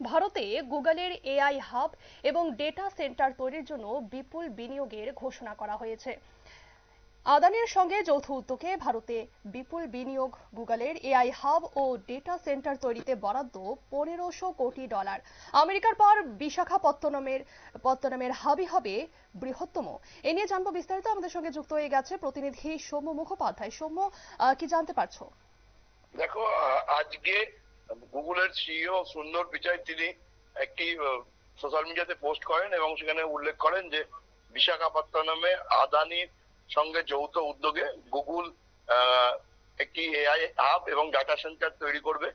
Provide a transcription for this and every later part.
ভারতে গুগলের AI hub এবং ডেটা সেন্টার তৈরির জন্য বিপুল বিনিয়োগের ঘোষণা করা হয়েছে। আদানির সঙ্গে যৌথ উদ্যোগে ভারতে বিপুল বিনিয়োগ। গুগলের এআই হাব ও ডেটা সেন্টার তৈরিতে বরাদ্দ $1500 কোটি। আমেরিকার পর বিশাখাপত্তনমের হাবই হবে বৃহত্তম। এ নিয়ে জানবো বিস্তারিত। আমাদের সঙ্গে যুক্ত হয়ে গেছে প্রতিনিধি সৌম্য মুখোপাধ্যায়। সৌম্য, কি জানতে পারছো? দেখো, আজকে গুগলের সিইও সুন্দর পিচাই তিনি একটি সোশ্যাল মিডিয়াতে পোস্ট করেন এবং সেখানে উল্লেখ করেন যে বিশাখাপত্তনমে আদানির সঙ্গে যৌথ উদ্যোগে গুগল একটি এআই হাব এবং ডাটা সেন্টার তৈরি করবে।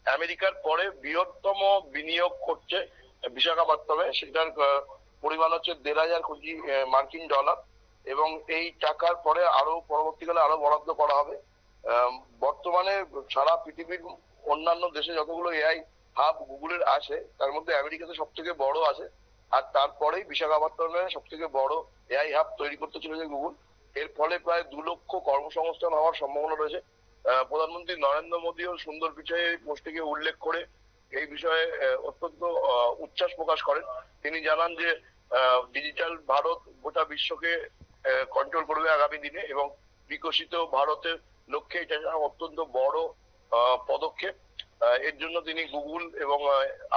আমেরিকার পরে বৃহত্তম বিনিয়োগ করছে বিশাখাপত্তনমে, সেটার পরিমাণ হচ্ছে 1500 কোটি মার্কিন ডলার এবং এই টাকার পরে আরো পরবর্তীকালে আরো বরাদ্দ করা হবে। বর্তমানে সারা পৃথিবীর অন্যান্য দেশে যতগুলো এআই হাব গুগলের আছে তার মধ্যে আমেরিকাতে সব থেকে বড় আছে, আর তারপরেই বিশাখাপত্তনমে সব থেকে বড় এআই হাব তৈরি করতে চলেছে গুগল। এর ফলে প্রায় 2 লক্ষ কর্মসংস্থান হওয়ার সম্ভাবনা রয়েছে। প্রধানমন্ত্রী নরেন্দ্র মোদীও সুন্দর পিচাই এই পোস্টটিকে উল্লেখ করে এই বিষয়ে অত্যন্ত উচ্ছ্বাস প্রকাশ করেন। তিনি জানান যে ডিজিটাল ভারত গোটা বিশ্বকে কন্ট্রোল করবে আগামী দিনে এবং বিকশিত ভারতের লক্ষ্যে এটা অত্যন্ত বড় পদক্ষেপ। এর জন্য তিনি গুগল এবং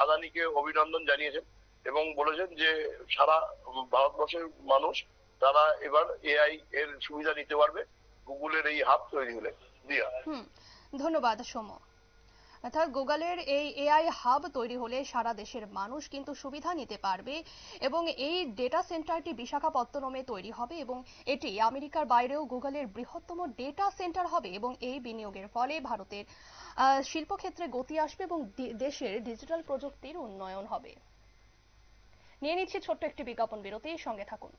আদানিকে অভিনন্দন জানিয়েছেন এবং বলেছেন যে সারা ভারতবর্ষের মানুষ তারা এবার এআই এর সুবিধা নিতে পারবে গুগলের এই হাব তৈরি হলে। দিয়া, ধন্যবাদ সৌম্য। অর্থাৎ গুগলের এই এআই হাব তৈরি হলে সারা দেশের মানুষ কিন্তু সুবিধা নিতে পারবে এবং এই ডেটা সেন্টারটি বিশাখাপত্তনমে তৈরি হবে এবং এটি আমেরিকার বাইরেও গুগলের বৃহত্তম ডেটা সেন্টার হবে এবং এই বিনিয়োগের ফলে ভারতের শিল্পক্ষেত্রে গতি আসবে এবং দেশের ডিজিটাল প্রযুক্তির উন্নয়ন হবে। নিয়ে নিচ্ছি ছোট্ট একটি বিজ্ঞাপন বিরতি, সঙ্গে থাকুন।